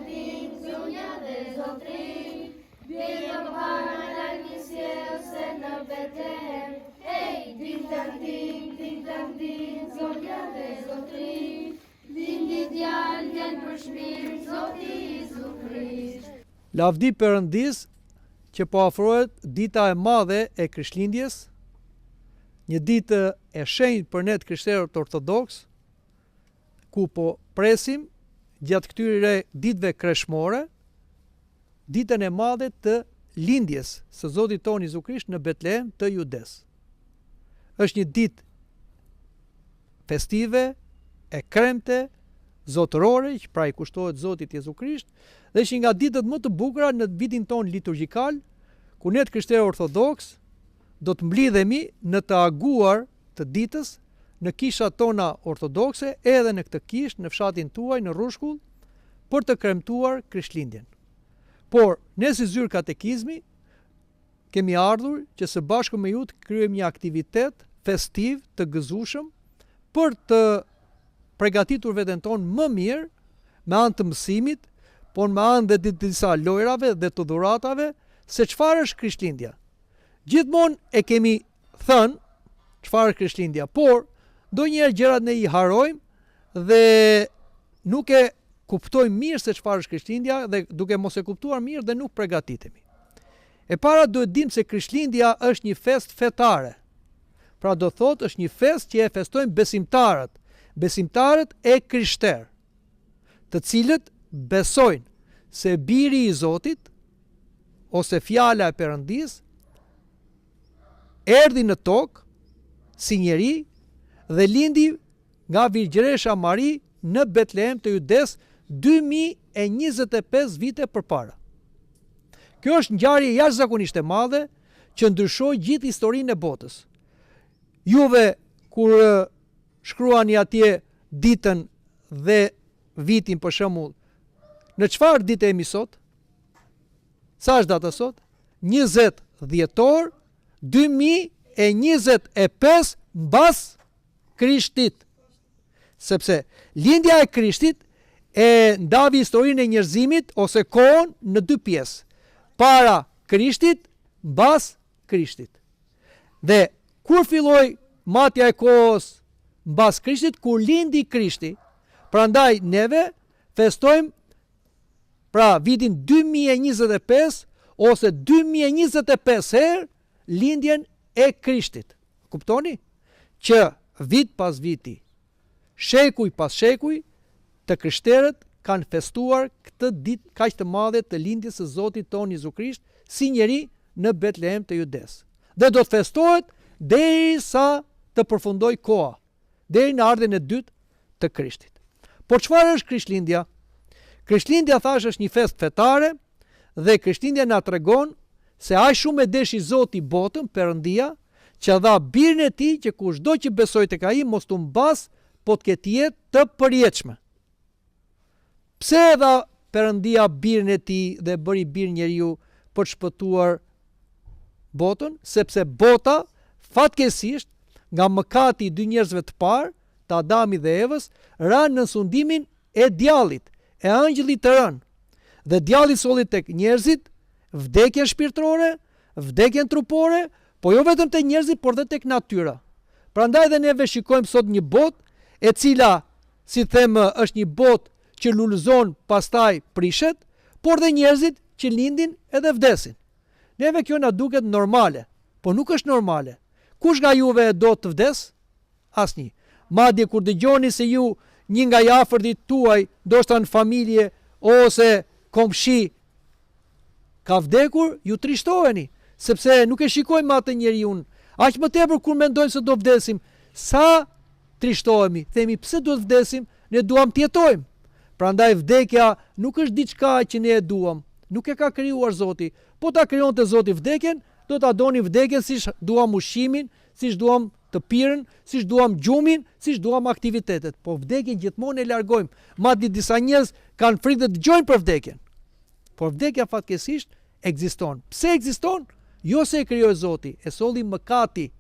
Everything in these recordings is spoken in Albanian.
din zonja dhe zotri, vjen Johana largisjell se në Betlehem. Ej, din zonja dhe zotri, vindi djalë vjen për shpirë, Zoti Jezu Krisht. Lavdi Perëndis që po afrohet dita e madhe e Krishtlindjes, një ditë e shenjtë për ne të krishterët ortodoks, ku po presim gjatë këtyre ditëve kreshmore, ditën e madhe të lindjes së Zotit tonë Jezu Krisht në Betlehem të Judes. Është një ditë festive, e kremte, zotërore, që pra i kushtohet Zotit Jezu Krisht, dhe është një nga ditët më të bukura në vitin tonë liturgjikal, ku ne të krishterë ortodoks do të mblidhemi në të aguar të ditës në kishat tona ortodokse, edhe në këtë kishë, në fshatin tuaj, në Rushkull, për të kremtuar Krishtlindjen. Por, ne si zyrë katekizmi, kemi ardhur që së bashku me ju të kryejmë një aktivitet festiv të gëzueshëm për të përgatitur veten tonë më mirë me anë të mësimit, por me anë dhe të disa lojrave dhe të dhuratave, se çfarë është Krishtlindja. Gjithmonë e kemi thënë çfarë është Krishtlindja, por ndonjëherë gjërat ne i harrojmë dhe nuk e kuptojmë mirë se çfarë është Krishtlindja, dhe duke mos e kuptuar mirë dhe nuk përgatitemi. E para duhet dimë se Krishtlindja është një fest fetare. Pra do thotë është një fest që e festojnë besimtarët e krishterë, të cilët besojnë se biri i Zotit ose fjala e Perëndis erdhi në tokë si njeri dhe lindi nga Virgjëresha Mari në Betlehem të Judes 2025 vite përpara. Kjo është ngjarje jashtëzakonisht e madhe që ndryshoi gjithë historinë e botës. Juve kur shkruani atje ditën dhe vitin për shembull, në çfarë ditë jemi sot? Sa është data sot? 20 dhjetor 2025 mbas Krishtit. Sepse lindja e Krishtit e ndavi historinë e njerëzimit ose kohën në dy pjesë. Para Krishtit, mbas Krishtit. Dhe kur filloi matja e kohës mbas Krishtit, kur lindi Krishti, prandaj neve festojmë pra vitin 2025 ose 2025 herë lindjen e Krishtit. Kuptoni? Që vit pas viti, shekuj pas shekuj, të krishterët kanë festuar këtë ditë kaq të madhe të lindjes së Zotit tonë Jezu Krisht si njeri në Betlehem të Judes. Dhe do të festohet derisa të përfundoj koha, deri në ardhen e dytë të Krishtit. Por çfarë është Krishtlindja? Krishtlindja, thash, është një fest fetare dhe Krishtlindja na tregon se aq shumë e deshi Zoti botën, Perëndia, që dha birin e tij që kushdo që besojë tek ai mos të mbas, po të ketë jetë të përjetshme. Pse e dha Perëndia birin e tij dhe bëri bir njeriu për të shpëtuar botën? Sepse bota fatkeqësisht nga mëkati i dy njerëzve të parë, të Adamit dhe Evës, ranë në sundimin e djallit, e angjëllit të rënë. Dhe djalli solli tek njerëzit vdekjen shpirtërore, vdekjen trupore, po jo vetëm tek njerëzit, por edhe tek natyra. Prandaj dhe neve shikojmë sot një botë e cila, si them, është një botë që lulëzon, pastaj prishet, por dhe njerëzit që lindin edhe vdesin. Neve kjo na duket normale, po nuk është normale. Kush nga juve do të vdes? Asnjë. Madje kur dëgjoni se ju një nga i afërtit tuaj, ndoshta në familje ose komshi, ka vdekur, ju trishtoheni, sepse nuk e shikojmë atë njeriu. Aq më tepër kur mendojmë se do vdesim, sa trishtohemi. Themi, pse do të vdesim? Ne duam të jetojmë. Prandaj vdekja nuk është diçka që ne e duam. Nuk e ka krijuar Zoti. Po ta krijonte Zoti vdekjen, do ta doni vdekjen siç duam ushqimin, siç duam të pirën, siç duam gjumin, siç duam aktivitetet. Po vdekjen gjithmonë e largojmë. Madje disa njerëz kanë frikë të dëgjojnë për vdekjen. Por vdekja fatkeqësisht ekziston. Pse ekziston? Jo se e krijoi Zoti, e solli mëkati.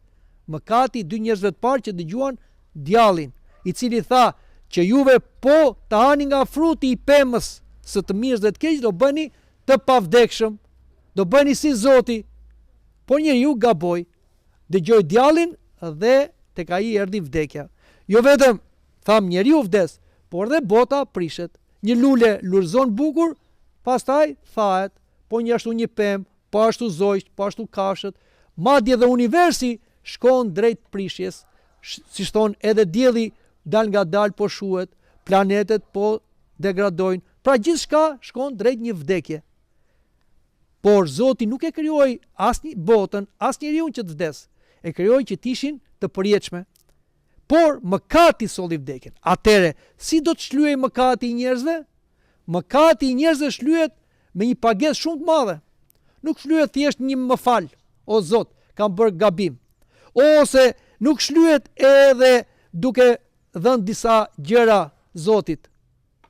Mëkati dy njerëzve të parë që dëgjuan djallin, i cili tha që juve po të hani nga fruti i pemës së të mirës dhe të keq do bëni të pavdekshëm, do bëni si Zoti. Por njeriu gaboi, dëgjoi djallin dhe tek ai erdhi vdekja. Jo vetëm tham njeriu vdes, por dhe bota prishet. Një lule lurzon bukur, pastaj thahet, po një ashtu një pemë, po ashtu zojt, po ashtu kafshët, madje dhe universi shkon drejt prishjes, si thon edhe dielli dal nga dal po shuhet, planetet po degradojnë, pra gjithçka shkon drejt një vdekje. Por Zoti nuk e krijoi as një botën, as njeriu që të vdes, e krijoi që të ishin të përjetshme. Por mëkati solli vdekjen. Atëre, si do të shlyej mëkati i njerëzve? Mëkati i njerëzve shlyhet me një pagesë shumë të madhe. Nuk shlyhet thjesht një më fal, o Zot, kam bërë gabim. Ose nuk shlyhet edhe duke dhënë disa gjëra Zotit,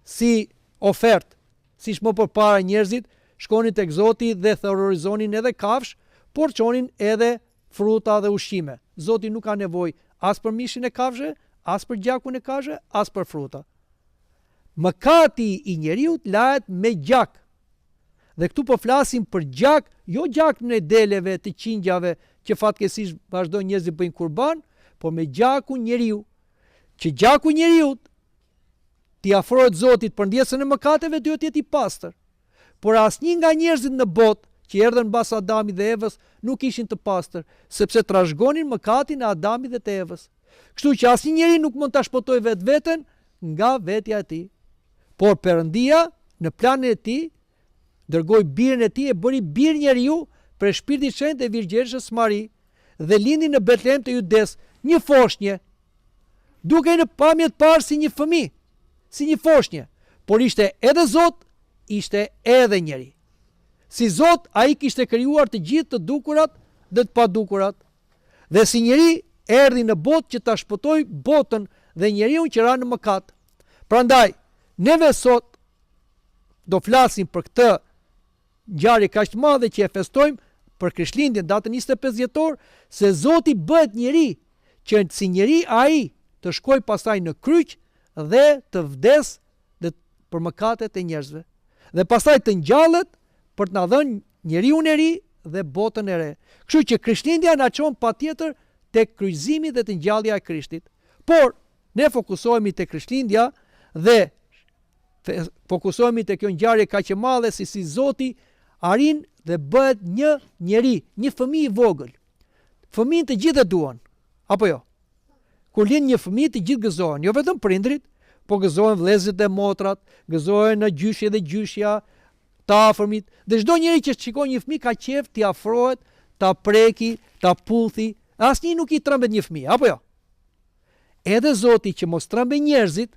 si ofertë, siç më përpara njerëzit shkonin tek Zoti dhe thororizonin edhe kafsh, por çonin edhe fruta dhe ushqime. Zoti nuk ka nevojë as për mishin e kafshëve, as për gjakun e kafshëve, as për fruta. Mëkati i njeriu lahet me gjak. Dhe këtu po flasim për gjak, jo gjak në deleve të qingjave që fatkeqësisht vazhdojnë njerëzit bëjnë kurban, por me gjakun njeriu. Që gjaku njeriu t'i afrohet Zotit për ndjesën e mëkateve duhet të jetë i pastër. Por asnjë nga njerëzit në botë që erdhën mbas Adamit dhe Evës nuk ishin të pastër, sepse trashëgonin mëkatin e Adamit dhe të Evës. Kështu që asnjë njeri nuk mund ta shpëtojë vetveten nga vetja e tij. Por Perëndia në planin e tij dërgoi birin e tij, e bëri bir njeriu për Shpirtin e Shenjtë e Virgjëreshës Mari dhe lindi në Betlehem të Judes, një foshnjë, duke në pamje të parë si një fëmijë, si një foshnjë, por ishte edhe Zot, ishte edhe njeri. Si Zot, ai kishte krijuar të gjithë të dukurat dhe të padukurat. Dhe si njeri erdhi në botë që ta shpëtojë botën dhe njeriu që ra në mëkat. Prandaj, neve sot do flasim për këtë ngjarje kaq të madhe që e festojmë për Krishtlindjen datën 25 dhjetor, se Zoti bëhet njeri, që si njeri ai të shkojë pastaj në kryq dhe të vdes dhe për mëkatet e njerëzve. Dhe pastaj të ngjallet për të na dhënë njeriu e ri dhe botën e re. Kështu që Krishtlindja na çon patjetër tek kryqëzimi dhe të ngjallja e Krishtit. Por ne fokusohemi tek Krishtlindja dhe fokusohemi tek kjo ngjarje kaq e madhe si Zoti arrin dhe bëhet një njeri, një fëmijë i vogël. Fëmijën të gjithë e duan, apo jo? Kur lind një fëmijë të gjithë gëzohen, jo vetëm prindrit, po gëzohen vëllezërit e motrat, gëzohen në gjyshje dhe gjyshja, të afërmit, dhe çdo njeri që shikon një fëmijë ka qejf t'i afrohet, ta preki, ta puthi. Asnjë nuk i trembet një fëmijë, apo jo? Edhe Zoti që mos trembe njerëzit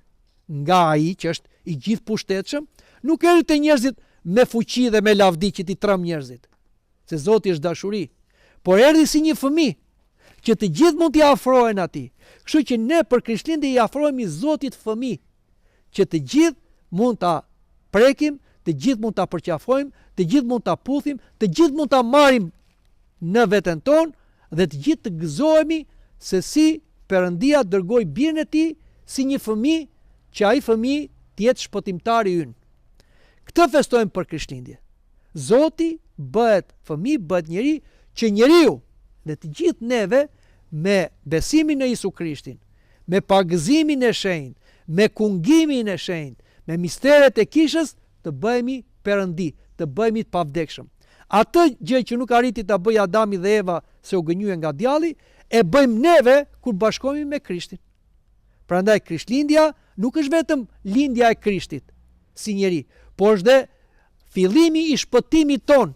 nga ai që është i gjithë pushtetshëm, nuk erdhi te njerëzit me fuqi dhe me lavdi që t'i tremb njerëzit. Se Zoti është dashuri, por erdhi si një fëmijë që të gjithë mund t'i afrohen atij. Kështu që ne për Krishtlindje i afrohemi Zotit fëmijë, që të gjithë mund ta prekim, të gjithë mund ta përqafojmë, të gjithë mund ta puthim, të gjithë mund ta marrim në veten tonë dhe të gjithë të gëzohemi se si Perëndia dërgoi birin e tij si një fëmijë, që ai fëmijë të jetë shpëtimtari ynë. Këtë festojmë për Krishtlindje. Zoti bëhet fëmijë, bëhet njeri, që njeriu dhe të gjithë neve me besimin në Jezu Krishtin, me pagëzimin e shenjtë, me kungimin e shenjtë, me misteret e kishës, të bëhemi perëndi, të bëhemi të pavdekshëm. Atë gjë që nuk arriti ta bëjë Adami dhe Eva se u gënjye nga djalli, e bëjmë neve kur bashkohemi me Krishtin. Prandaj Krishtlindja nuk është vetëm lindja e Krishtit si njeri, por është dhe fillimi i shpëtimit ton,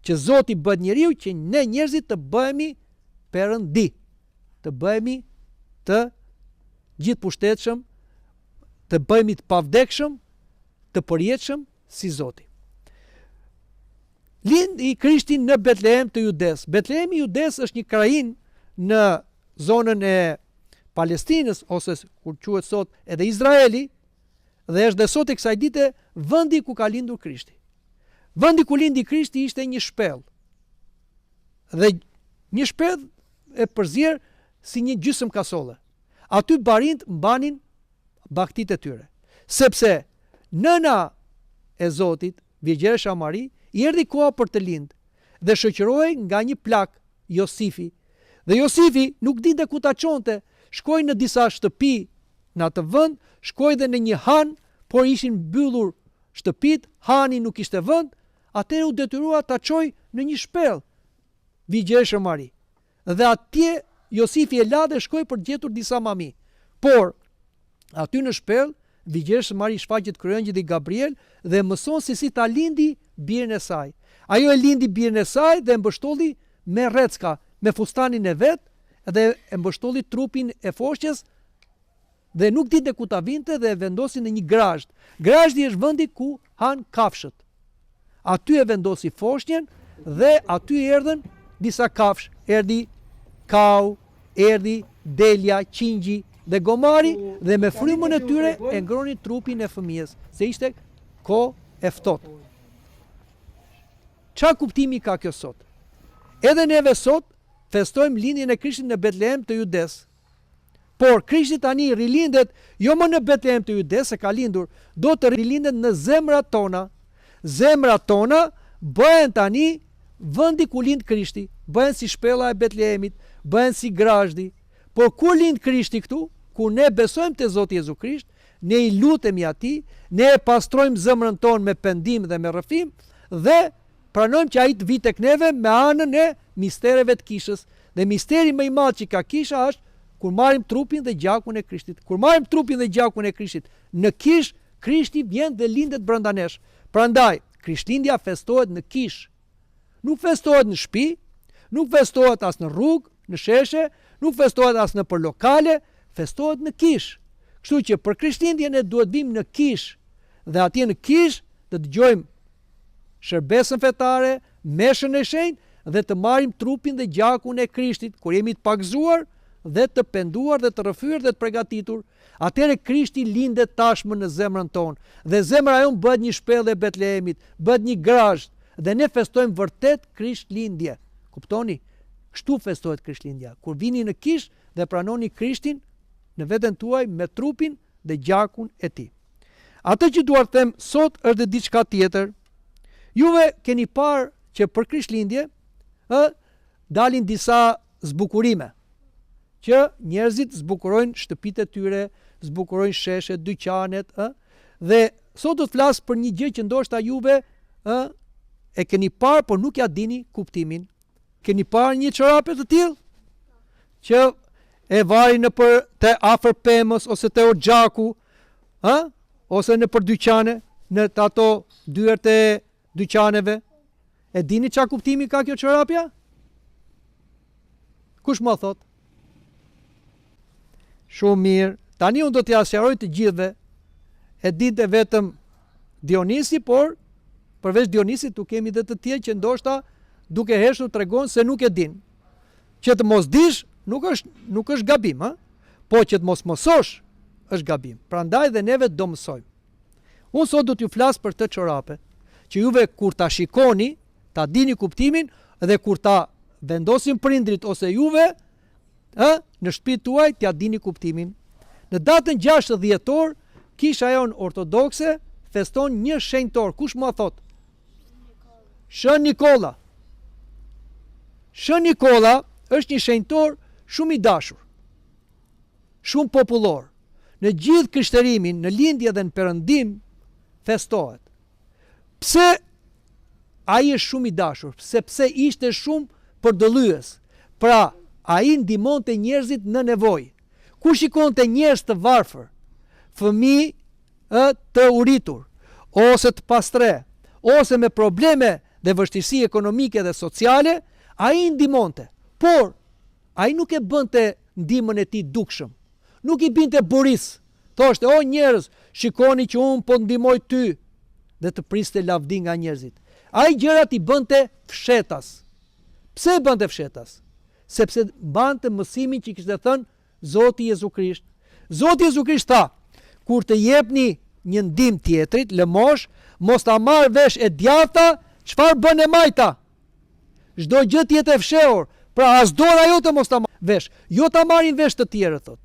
që Zoti bëhet njeriu që ne njerëzit të bëhemi perëndi, të bëhemi të gjithëpushtetshëm, të bëhemi të pavdekshëm, të përjetshëm si Zoti. Lindi Krishti në Betlehem të Judes. Betlehemi i Judes është një krajinë në zonën e Palestinës, ose kur quhet sot edhe Izraeli, dhe është dhe sot e kësaj dite vendi ku ka lindur Krishti. Vendi ku lindi Krishti ishte një shpellë. Dhe një shpellë e përzier si një gjysmë kasole. Aty barint mbanin baktit e tyre. Sepse nëna e Zotit, Vjegjesha Mari, i erdhi koha për të lindë dhe shoqërohej nga një plak, Josifi. Dhe Josifi nuk dinte ku ta çonte, shkoi në disa shtëpi në atë vend, shkoi dhe në një han, por ishin mbyllur shtëpit, hani nuk ishte vend, atëherë u detyrua ta çojë në një shpellë, Vjegjesha Mari. Dhe atje Josifi e la dhe shkoi për të gjetur disa mami. Por aty në shpellë Vjegjesha Mari shfaqet kryengjit i Gabriel dhe mëson se si ta lindi birin e saj. Ajo e lindi birin e saj dhe mbështolli me rrecka, me fustanin e vet dhe e mbështolli trupin e foshqes dhe nuk dinte ku ta vinte dhe e vendosi në një grazhd. Grazhdi është vendi ku han kafshët. Aty e vendosi foshnjën dhe aty erdhën disa kafsh. Erdhi kau, erdhi delja, qingji dhe gomari dhe me frymën e tyre e ngronin trupin e fëmijës, se ishte kohë e ftohtë. Çfarë kuptimi ka kjo sot? Edhe neve sot festojmë lindjen e Krishtit në Betlehem të Judes. Por Krishti tani rilindet jo më në Betlehem të Judes, se ka lindur, do të rilindet në zemrat tona. Zemrat tona bëhen tani vendi ku lind Krishti, bëhen si shpella e Betlehemit, bëhen si grazhdi. Por kur lind Krishti këtu, kur ne besojmë te Zoti Jezu Krisht, ne i lutemi atij, ne e pastrojmë zemrën tonë me pendim dhe me rrëfim dhe pranojmë që ai të vi tek neve me anën e mistereve të kishës. Dhe misteri më i madh që ka kisha është kur marrim trupin dhe gjakun e Krishtit. Kur marrim trupin dhe gjakun e Krishtit në kish, Krishti vjen dhe lindet brenda nesh. Prandaj, Krishtlindja festohet në kish. Nuk festohet në shtëpi, nuk festohet as në rrugë, në sheshe, nuk festohet as në për lokale, festohet në kish. Kështu që për Krishtlindjen ne duhet vim në kish dhe atje në kish të dëgjojmë shërbesën fetare, meshën e shenjtë dhe të marrim trupin dhe gjakun e Krishtit kur jemi të pagzuar dhe të penduar dhe të rrëfyer dhe të përgatitur. Atëherë Krishti lindet tashmë në zemrën tonë dhe zemra jonë bëhet një shpellë e Betlehemit, bëhet një grazhd dhe ne festojmë vërtet Krishtlindje. Kuptoni? Kështu festohet Krishtlindja. Kur vini në kish dhe pranoni Krishtin në veten tuaj me trupin dhe gjakun e tij. Atë që duar të them sot është diçka tjetër. Juve keni parë që për Krishtlindje dalin disa zbukurime, që njerëzit zbukurojnë shtëpitë e tyre, zbukurojnë sheshet, dyqanet, dhe sot do të flas për një gjë që ndoshta juve e keni parë, por nuk ja dini kuptimin. Keni parë një çorape të tillë që e varin te afër pemës ose te oxhaku, ose në për dyqane, në ato dyert e dyqaneve. E dini çfarë kuptimi ka kjo çorapja? Kush më thot? Shumë mirë. Tani unë do t'ja sqaroj të gjithëve. E dinte vetëm Dionisi, por përveç Dionisit tu kemi dhe të tjerë që ndoshta duke heshtur tregon se nuk e din. Që të mos dish nuk është gabim, po që të mos mësosh është gabim. Prandaj dhe neve do mësojmë. Unë sot do t'ju flas për të çorape, që juve kur ta shikoni, ta dini kuptimin dhe kur ta vendosin prindrit ose juve, në shtëpitë tuaj t'ja dini kuptimin. Në datën 6 dhjetor, kisha jonë ortodokse feston një shenjtor. Kush më thot? Shën Nikola. Shën Nikola është një shenjtor shumë i dashur, shumë popullor. Në gjithë krishterimin, në lindje dhe në perëndim, festohet. Pse ai është shumë i dashur? Sepse ishte shumë përdëlyes. Pra, ai ndihmonte njerëzit në nevojë. Kur shikonte njerëz të varfër, fëmijë të uritur, ose të pastre, ose me probleme dhe vështirësi ekonomike dhe sociale, ai ndihmonte. Por ai nuk e bënte ndihmën e tij dukshëm. Nuk i binte buris. Thoshte, o njerëz, shikoni që unë po ndihmoj ty, dhe të priste lavdi nga njerëzit. Ai gjërat i bënte fshetas. Pse i bënte fshetas? Sepse bante mësimin që kishte thënë Zoti Jezu Krisht. Zoti Jezu Krisht tha, kur të jepni një ndihmë tjetrit, lëmosh, mos ta marr vesh e djathta, çfarë bën e majta? Çdo gjë tjetër e fshehur, pra as dora jote mos ta marr vesh. Jo ta marrin vesh të tjerët, thot.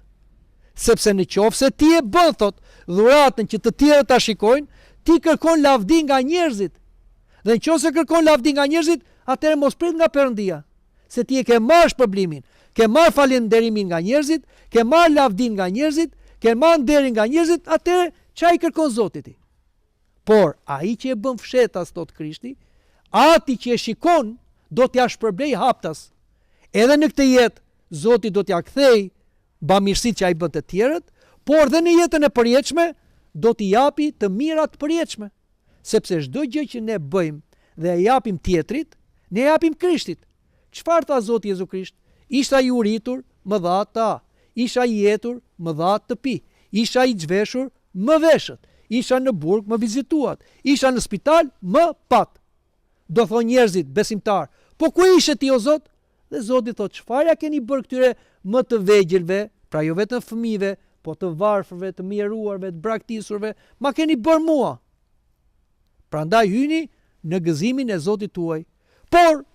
Sepse në qoftë se ti e bën, thot, dhuratën që të tjerët ta shikojnë, ti kërkon lavdi nga njerëzit. Dhe nëse kërkon lavdi nga njerëzit, atëherë mos prit nga Perëndia, se ti e ke marrë shpërblimin, ke marrë falënderimin nga njerëzit, ke marrë lavdin nga njerëzit, ke marrë nderin nga njerëzit, atëherë çfarë kërkon Zoti ti? Por ai që e bën fshetas thot Krishti, ati që e shikon do t'ja shpërblej haptas. Edhe në këtë jetë Zoti do t'ja kthej bamirësitë që ai bën të tjerët, por dhe në jetën e përjetshme do t'i japi të mirat përjetshme. Sepse çdo gjë që ne bëjmë dhe e japim tjetrit, ne e japim Krishtit. Çfarë tha Zoti Jezu Krisht? Isha i uritur, më dha ta. Isha i jetur, më dha të pi. Isha i zhveshur, më veshët. Isha në burg, më vizituat. Isha në spital, më pat. Do thonë njerëzit besimtar, po ku ishe ti o Zot? Dhe Zoti thot, çfarë keni bërë këtyre më të vegjëlve, pra jo vetëm fëmijëve, po të varfërve, të mjeruarve, të braktisurve, ma keni bërë mua. Prandaj hyni në gëzimin e Zotit tuaj. Por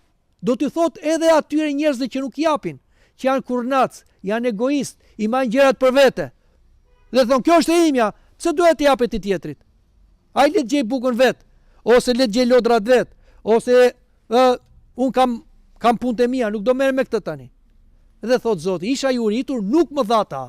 do t'ju thot edhe atyre njerëzve që nuk japin, që janë kurnac, janë egoist, i marrin gjërat për vete. Dhe thon, kjo është e imja, pse duhet të japet i tjetrit? Ai le të gjej bukën vet, ose le të gjej lodrat vet, ose un kam punët e mia, nuk do merrem me këtë tani. Dhe thot Zoti, isha i uritur, nuk më dha ta.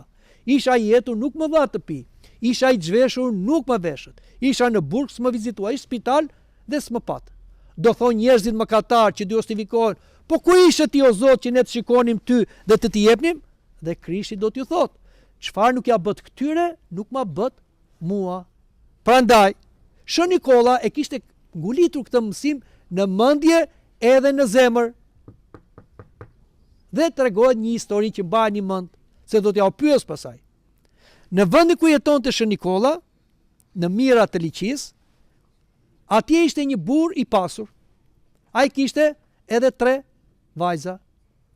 Isha i jetur, nuk më dha të pi. Isha i zhveshur, nuk më veshët. Isha në burg, s'më vizitua, ish spital dhe s'më pat. Do thonë njerëzit mëkatar që dy justifikohen, po ku ishe ti o Zot që ne të shikonim ty dhe të t'i jepnim? Dhe Krishti do t'ju thot, çfarë nuk ja bët këtyre, nuk ma bët mua. Prandaj, Shën Nikola e kishte ngulitur këtë mësim në mendje edhe në zemër. Dhe tregohet një histori që mbajeni mend, se do t'ja pyes pasaj. Në vendin ku jetonte Shën Nikola, në mirat të liqis, atje ishte një burr i pasur. Ai kishte edhe 3 vajza.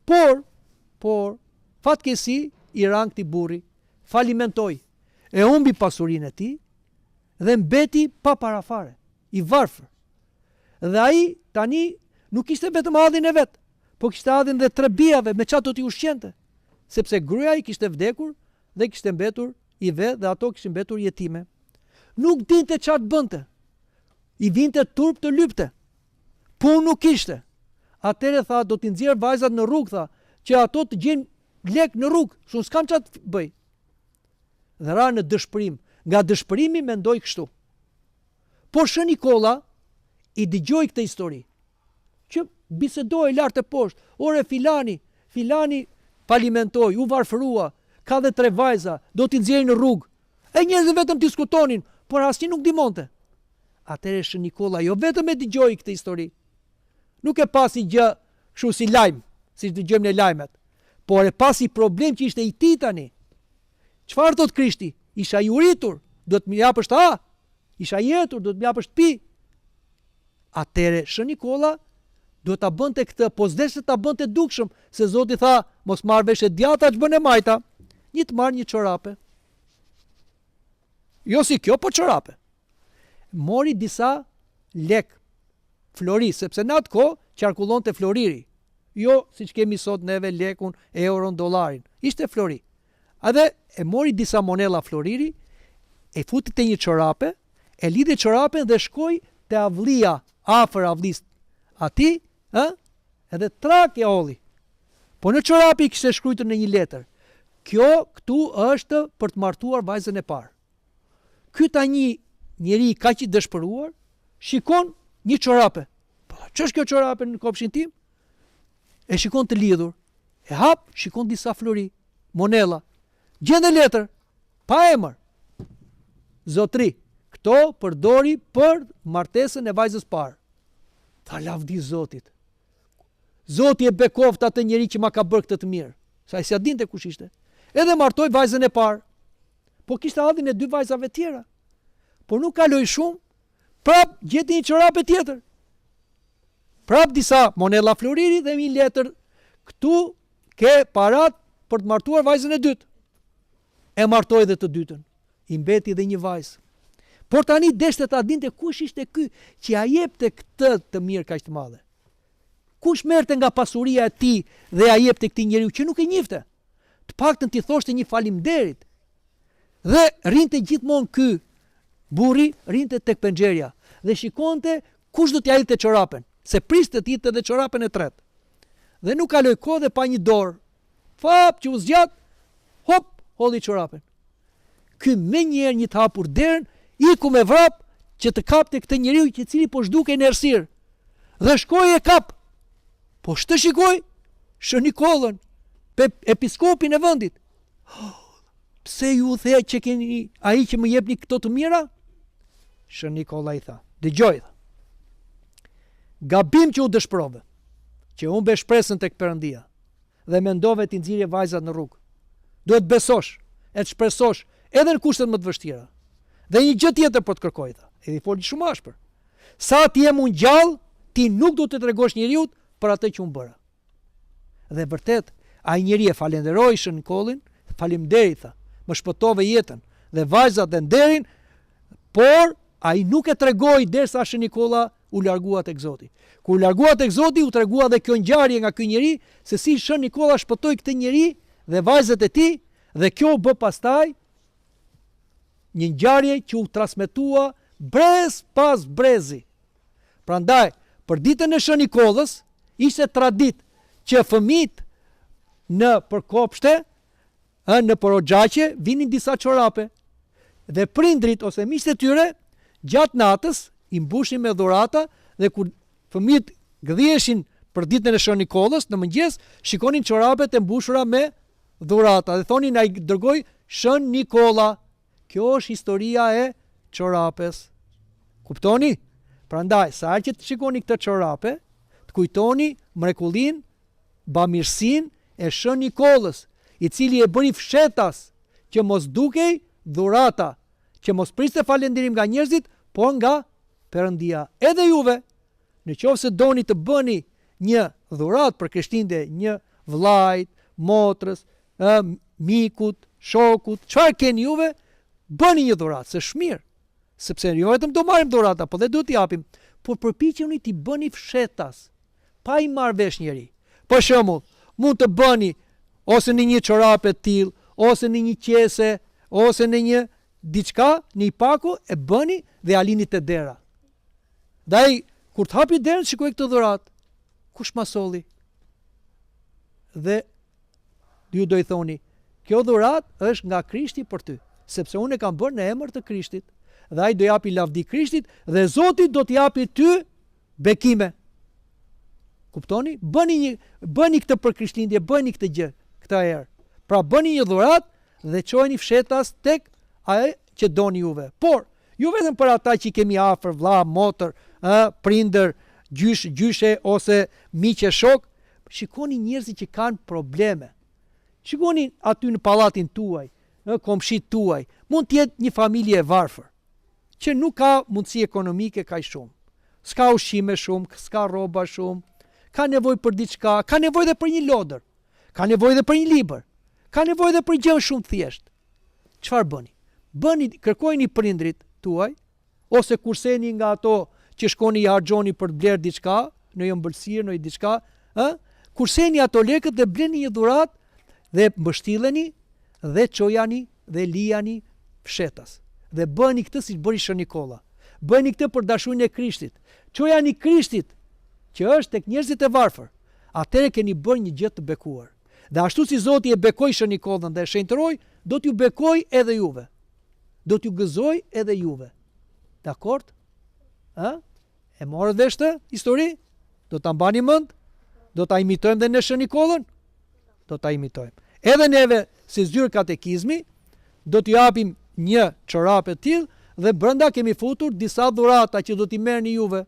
Por fatkeqësi i ran këtij burri, falimentoi, e humbi pasurinë e tij dhe mbeti pa parafare, i varfër. Dhe ai tani nuk kishte vetëm hadhin e vet, po kishte hadhin dhe 3 bijave me çfarë do t'i ushqente, sepse gruaja i kishte vdekur dhe kishte mbetur i vet dhe ato kishin mbetur jetime. Nuk dinte çfarë të bënte. I vinte turp të lypte. Punë nuk kishte. Atëre tha, do t'i nxjerr vajzat në rrugë, tha, që ato të gjejnë lek në rrugë, sun s'kam çfarë të bëj. Dhe ra në dëshpërim. Nga dëshpërimi mendoi kështu. Por Shën Nikola i dëgjoi këtë histori, që bisedoi lart e poshtë. Ore filani falimentoi, u varfërua, ka dhe 3 vajza, do t'i nxjerrin në rrugë. E njerëzit vetëm diskutonin, por asnjë nuk ndihmonte. Atëherë Shën Nikola jo vetëm e dëgjoi këtë histori, nuk e pasi gjë kështu si lajm, siç dëgjojmë në lajmet, por e pasi problem që ishte i tij tani. Çfarë thot Krishti? Isha i uritur, do të më japësh ta. Isha i jetur, do të më japësh të pi. Atëherë Shën Nikola do ta bënte këtë, po s'deshte ta bënte dukshëm, se Zoti tha, mos marr vesh e djata ç'bën e majta, një të marr një çorape. Jo si kjo, po çorape. Mori disa lek flori, sepse në atë kohë qarkullonte floriri. Jo siç kemi sot neve lekun, euron, dollarin. Ishte flori. Edhe e mori disa monella floriri, e futi te një çorape, e lidhi çorapen dhe shkoi te avllia, afër avllis ati, edhe trak e olli. Po në çorapi kishte shkruar në një letër, kjo këtu është për të martuar vajzën e parë. Ky tani njeri kaq i dëshpëruar, shikon një çorape. Po ç'është kjo çorape në kopshin tim? E shikon të lidhur. E hap, shikon disa flori, monella. Gjende letër, pa emër. Zotri, këto përdori për martesën e vajzës parë. Tha lavdi Zotit. Zoti e bekoft atë njeri që ma ka bërë këtë të mirë. Sa i s'ja dinte kush ishte. Edhe martoi vajzën e parë. Po kishte hadhin e 2 vajzave tjera. Por nuk kaloi shumë, prap gjeti një çorape tjetër. Prap disa monella floriri dhe një letër. Këtu ke parat për të martuar vajzën e dytë. E martoi dhe të dytën. I mbeti dhe një vajzë. Por tani deshte ta dinte kush ishte ky që ja jepte këtë të mirë kaq të madhe. Kush merrte nga pasuria e tij dhe ja jepte këtij njeriu që nuk e njihte. Të paktën ti thoshte një faleminderit. Dhe rinte gjithmonë ky Burri rinte tek penxheria dhe shikonte kush do t'ja hilte çorapen, se priste të hilte edhe çorapen e tretë. Dhe nuk kaloi kohë dhe pa një dorë. Fap që u zgjat, hop, holli çorapen. Ky me njerë një të hapur derën, iku me vrap që të kapte këtë njeriu që cili po zhduke në errësirë. Dhe shkoi e kap. Po shtë shikoj, Shën Nikollën, episkopin e vendit. Pse ju the që keni ai që më jepni këto të mira? Shën Nikolla i tha, dëgjoj. Gabim që u dëshprove, që unë be shpresën tek Perëndia dhe mendove t'i nxirje vajzat në rrugë. Duhet besosh, e të shpresosh edhe në kushtet më të vështira. Dhe një gjë tjetër po të kërkoj tha. Edhe i foli shumë ashpër. Sa ti jem unë gjallë, ti nuk do të tregosh njeriut për atë që unë bëra. Dhe vërtet, ai njeri e falenderoi Shën Nikollin, faleminderit tha, më shpëtove jetën dhe vajzat dhe nderin, por ai nuk e tregoi derisa Shën Nikolla u largua tek Zoti. Kur u largua tek Zoti, u tregua dhe kjo ngjarje nga ky njeri, se si Shën Nikolla shpëtoi këtë njeri dhe vajzat e tij, dhe kjo u bë pastaj një ngjarje që u transmetua brez pas brezi. Prandaj, për ditën e Shën Nikollës, ishte tradit që fëmijët në përkopshte, në porogjaqe, vinin disa çorape. Dhe prindrit ose miqtë e tyre, gjatë natës, i mbushin me dhurata, dhe kur fëmijët gdhieshin për ditën e Shën Nikollës, në mëngjes, shikonin çorapet e mbushura me dhurata. Dhe thonin, ai dërgoi Shën Nikolla. Kjo është historia e çorapes. Kuptoni? Prandaj, sa herë që të shikoni këtë çorape, të kujtoni mrekullin, bamirësin e Shën Nikollës, i cili e bëri fshetas që mos dukej dhurata, që mos priste falënderim nga njerëzit, por nga Perëndia. Edhe juve, në qoftë se doni të bëni një dhuratë për Krishtlindje, një vllajt, motrës, mikut, shokut, çfarë keni juve, bëni një dhuratë, se shmirë. Sepse jo vetëm do marrim dhurata, po dhe do t'i japim, por përpiqeni t'i bëni fshetas, pa i marrë vesh njeri. Për shembull, mund të bëni ose në një çorape të tillë, ose në një qese, ose në një diçka, në i paku, e bëni dhe alini te dera. Dhe ai, kur të hapi derën, shikoj këtë dhuratë. Kush ma solli? Dhe ju do i thoni, kjo dhuratë është nga Krishti për ty, sepse unë e kam bërë në emër të Krishtit. Dhe ai do japi lavdi Krishtit dhe Zoti do t'i japi ty bekime. Kuptoni? Bëni këtë për Krishtlindje, bëni këtë gjë, këtë herë. Pra bëni një dhuratë dhe çojeni fshetas tek ai që doni juve. Por, jo vetëm për ata që kemi afër, vlla, motër, prindër, gjyshe ose miqe, shok, shikoni njerëzit që kanë probleme. Shikoni aty në pallatin tuaj, në komshit tuaj, mund të jetë një familje e varfër, që nuk ka mundësi ekonomike kaq shumë. S'ka ushqime shumë, s'ka rroba shumë, ka nevojë për diçka, ka nevojë edhe për një lodër, ka nevojë edhe për një libër, ka nevojë edhe për gjë shumë thjesht. Çfarë bëni? Kërkojeni prindrit tuaj, ose kurseni nga ato që shkoni i harxhoni për të blerë diçka, në një ëmbëlsirë, në një diçka, kurseni ato lekët dhe bleni një dhuratë dhe mbështilleni dhe çojani dhe lijani fshetas. Dhe bëni këtë siç bëri Shën Nikolla. Bëni këtë për dashurinë e Krishtit. Çojani Krishtit që është tek njerëzit e varfër. Atëherë keni bërë një gjë të bekuar. Dhe ashtu si Zoti e bekoi Shën Nikollën dhe e shenjtëroi, do t'ju bekoj edhe juve. Do t'ju gëzoj edhe juve. Dakord? E morët vesh të histori? Do ta mbani mend? Do ta imitojmë dhe në Shën Nikollën? Do ta imitojmë. Edhe neve si zyrë katekizmi do t'ju japim një çorape të tillë dhe brenda kemi futur disa dhurata që do t'i merrni juve.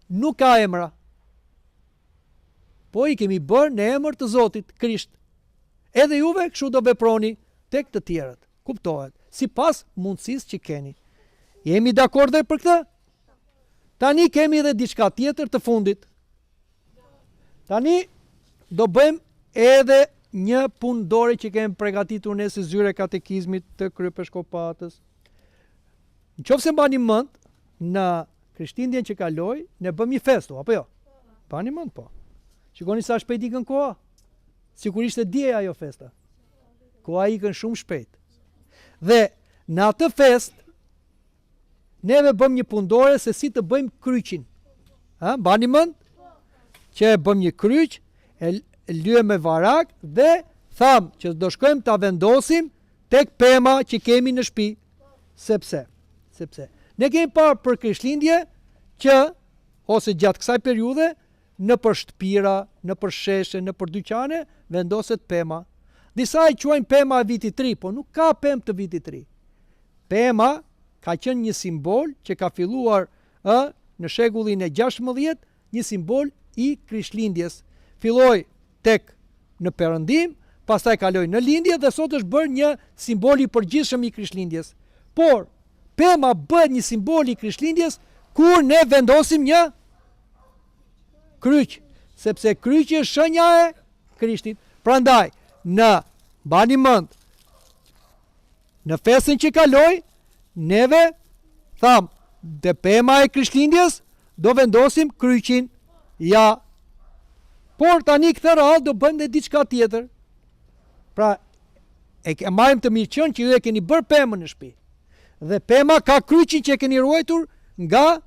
Nuk ka emra. Po i kemi bërë në emër të Zotit Krisht. Edhe juve kështu do veproni tek të tjerët. Kuptohet, sipas mundësisë që keni. Jemi dakord dhe për këtë? Tani kemi edhe diçka tjetër të fundit. Tani do bëjmë edhe një punë dore që kemi përgatitur ne si zyre katekizmit të Kryepiskopatës. Nëse mbani mend, në Krishtlindjen që kaloi, ne bëm një festo, apo jo? Mbani mend po. Shikoni sa shpejt ikën koha. Sikur ishte dje ajo festa. Koha ikën shumë shpejt. Dhe në atë fest, neve bëm një pundore se si të bëjmë kryqin. Mbani mend? Që bëm një kryq, e lyem me varak dhe tham që do shkojmë ta vendosim tek pema që kemi në shtëpi. Sepse ne kemi parë për Krishtlindje që ose gjatë kësaj periudhe në për shtëpira, në për sheshe, në për dyqane vendoset pema. Disa i quajnë pema e vitit 3, po nuk ka pemë të vitit 3. Pema ka qenë një simbol që ka filluar në shekullin e 16, një simbol i Krishtlindjes. Filloi tek në Perëndim, pastaj kaloi në lindje dhe sot është bërë një simbol i përgjithshëm i Krishtlindjes. Por pema bëhet një simbol i Krishtlindjes kur ne vendosim një kryq, sepse kryqi është shenja e Krishtit. Prandaj, bani mend, në festën që kaloi, neve tham, dhe pema e Krishtlindjes do vendosim kryqin. Ja. Por tani këtë radhë do bëjmë dhe diçka tjetër. Pra, e marrim të mirë qenë që ju e keni bërë pemën në shtëpi. Dhe pema ka kryqin që e keni ruajtur nga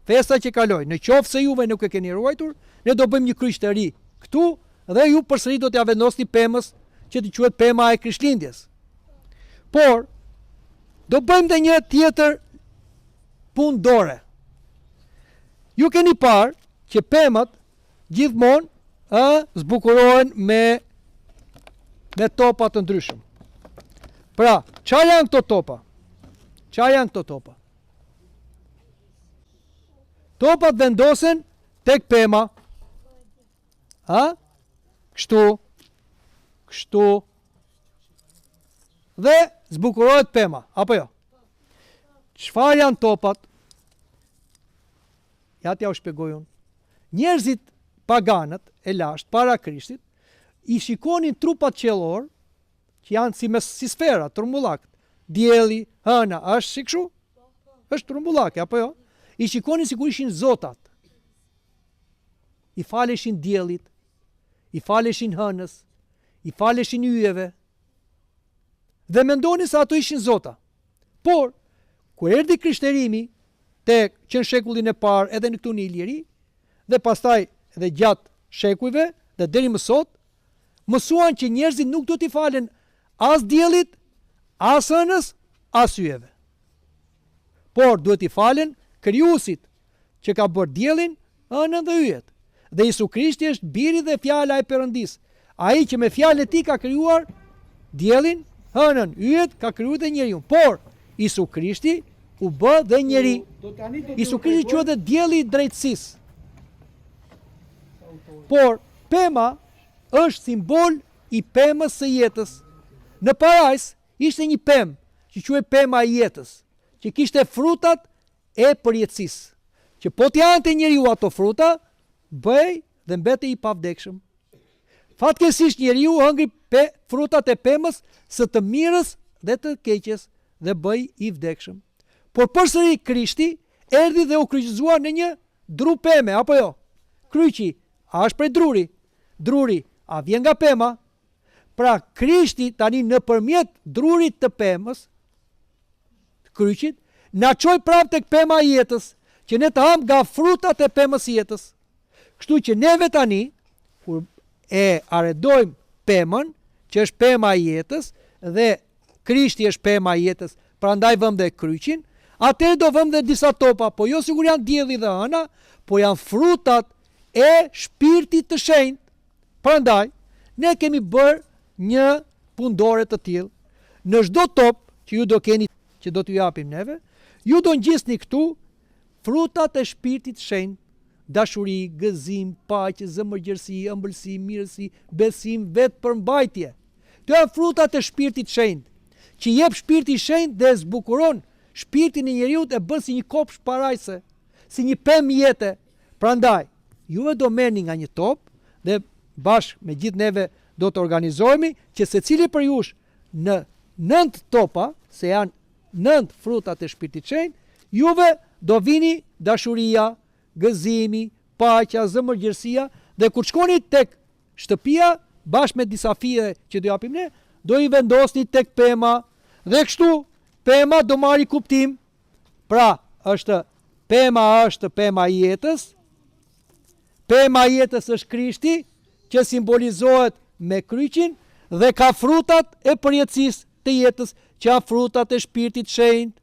festa që kaloi. Në qoftë se juve nuk e keni ruajtur, ne do bëjmë një kryq të ri këtu dhe ju përsëri do t'ja vendosni pemës që të quhet pema e Krishtlindjes. Por do bëjmë dhe një tjetër punë dore. Ju keni parë që pemat gjithmonë zbukurohen me topa të ndryshëm. Pra, çfarë janë këto topa? Çfarë janë këto topa? Topat vendosen tek pema. Kështu. Dhe zbukurohet pema, apo jo? Çfarë janë topat? Ja t'ja u shpjegoj unë. Njerëzit paganët e lashtë para Krishtit i shikonin trupat qiellor që janë si sfera, trumbullak. Dielli, hëna, është si kështu? Është trumbullak, apo jo? I shikonin sikur ishin zotat. I faleshin diellit, i faleshin hënës, i faleshin yjeve. Dhe mendonin se ato ishin zota. Por kur erdhi krishterimi tek që në shekullin e parë edhe në këtu në Iliri, dhe pastaj edhe gjatë shekujve dhe deri më sot, mësuan që njerëzit nuk do t'i falen as diellit, as hënës, as yjeve. Por duhet t'i falen krijuesit që ka bërë diellin, hënën dhe yjet. Dhe Isu Krishti është biri dhe fjala e Perëndis. Ai që me fjalën e tij ka krijuar diellin, hënën, yjet, ka krijuar dhe njeriu. Por Isu Krishti u bë dhe njeri. Isu Krishti quhet dhe dielli i drejtësisë. Por pema është simbol i pemës së jetës. Në parajs ishte një pemë që quhej pema e jetës, që kishte frutat e përjetësisë, që po t'jante njeriu ato fruta, bëj dhe mbetej i pavdekshëm. Fatkeqësisht njeriu hëngri frutat e pemës së të mirës dhe të keqes dhe bëj i vdekshëm. Por përsëri Krishti erdhi dhe u kryqëzuar në një dru peme, apo jo? Kryqi a është prej druri? Druri a vjen nga pema? Pra Krishti tani nëpërmjet drurit të pemës, kryqit, na çoi prapë tek pema e jetës, që ne të ham nga frutat e pemës jetës. Kështu që neve tani, kur e arredojmë pemën, që është pema e jetës, dhe Krishti është pema e jetës, prandaj vëmë dhe kryqin, atëherë do vëmë dhe disa topa, po jo sigur janë dielli dhe hëna, po janë frutat e shpirtit të shenjtë. Prandaj, ne kemi bërë një pundore të tillë. Në çdo top që ju do keni, që do t'ju japim neve, ju do ngjisni këtu frutat e shpirtit të shenjtë. Dashuri, gëzim, paqe, zemërgjërsi, ëmbëlsi, mirësi, besim, vetëpërmbajtje. Këto janë frutat e shpirtit të shenjtë, që jep shpirti i shenjtë dhe zbukuron shpirtin e njeriu e bën si një kopsh parajse, si një pemë jete. Prandaj, juve do merrni nga një top dhe bashkë me gjithë neve do të organizohemi që secili për jush në 9 topa, se janë 9 frutat e shpirtit të shenjtë, juve do vini dashuria, gëzimi, paqja, zemërgjërsia, dhe kur shkoni tek shtëpia bashkë me disa fije që do japim ne, do i vendosni tek pema, dhe kështu pema do marri kuptim. Pra, është pema e jetës. Pema e jetës është Krishti, që simbolizohet me kryqin dhe ka frutat e përjetësisë të jetës, që ka frutat e Shpirtit Shenjtë,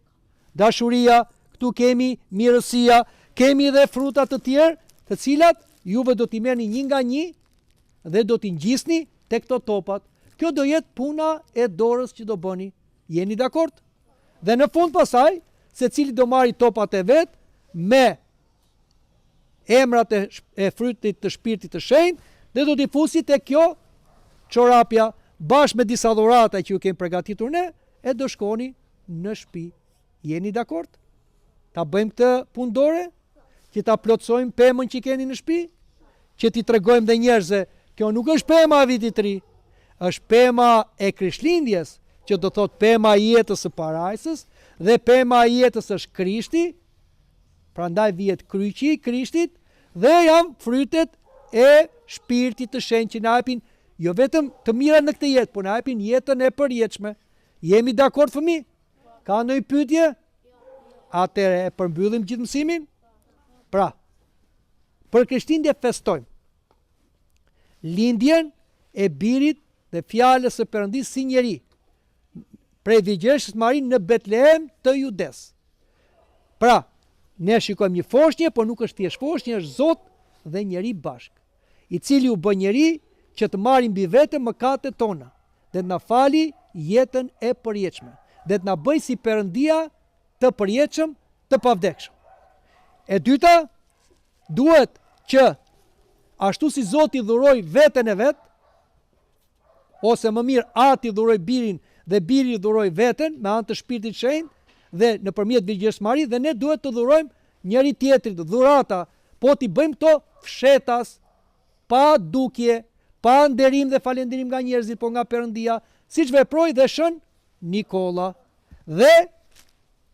dashuria, këtu kemi mirësia, kemi dhe frutat të tjerë, të cilat juve do t'i merrni një nga një dhe do t'i ngjisni tek këto topat. Kjo do jetë puna e dorës që do bëni. Jeni dakord? Dhe në fund pasaj, secili do marri topat e vet me emrat e frytit të Shpirtit të Shenjtë dhe do t'i fusi tek kjo çorapja bashkë me disa dhurata që ju kemi përgatitur ne, e do shkoni në shtëpi. Jeni dakord? Ta bëjmë këtë punë dore, që ta plotësojmë pemën që keni në shtëpi, që t'i tregojmë dhe njerëzve, kjo nuk është pema e vitit të ri, është pema e Krishtlindjes, që do thot pema e jetës së parajsës, dhe pema e jetës është Krishti. Prandaj vihet kryqi i Krishtit dhe janë frytet e Shpirtit të Shenjtë që na japin jo vetëm të mira në këtë jetë, por na japin jetën e përjetshme. Jemi dakord fëmijë? Ka ndonjë pyetje? Atëre e përmbyllim gjithë mësimin? Pra, për Krishtlindje festojmë lindjen e birit dhe fjalës së Perëndis si njeri, prej Virgjëreshës Marin në Betlehem të Judes. Pra, ne shikojmë një foshnjë, por nuk është thjesht foshnjë, është Zot dhe njeri bashk, i cili u bë njeri që të marrë mbi vete mëkatet tona, dhe të na fali jetën e përjetshme, dhe të na bëj si Perëndia të përjetshëm, të pavdekshëm. E dyta, duhet që ashtu si Zoti dhuroi veten e vet, ose më mirë Ati dhuroi birin dhe biri dhuroi veten me anë të Shpirtit Shenjtë dhe nëpërmjet Virgjërës Mari, dhe ne duhet të dhurojmë njëri tjetrit dhurata, po t'i bëjmë këto fshetas, pa dukje, pa nderim dhe falënderim nga njerëzit, po nga Perëndia, siç veproi dhe Shën Nikolla. Dhe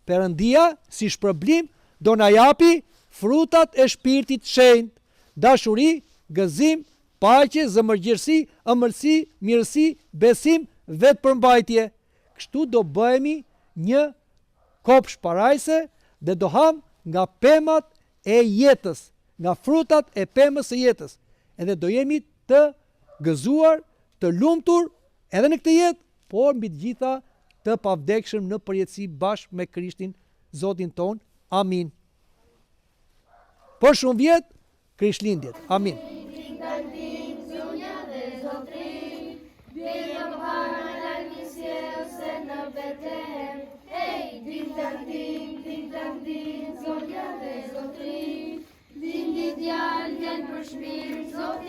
Perëndia si shpërblim do na japi frutat e Shpirtit Shenjtë, dashuri, gëzim, paqe, zëmërgjërsi, ëmbëlsi, mirësi, besim, vetëpërmbajtje. Kështu do bëhemi një kopsh parajse dhe do ham nga pemat e jetës, nga frutat e pemës së jetës. Edhe do jemi të gëzuar, të lumtur edhe në këtë jetë, por mbi të gjitha të pavdekshëm në përjetësi bashkë me Krishtin, Zotin ton. Amin. Për shumë vjet, Krishtlindjet. Amin. Vindi djalë, vjen për shpirt, Zoti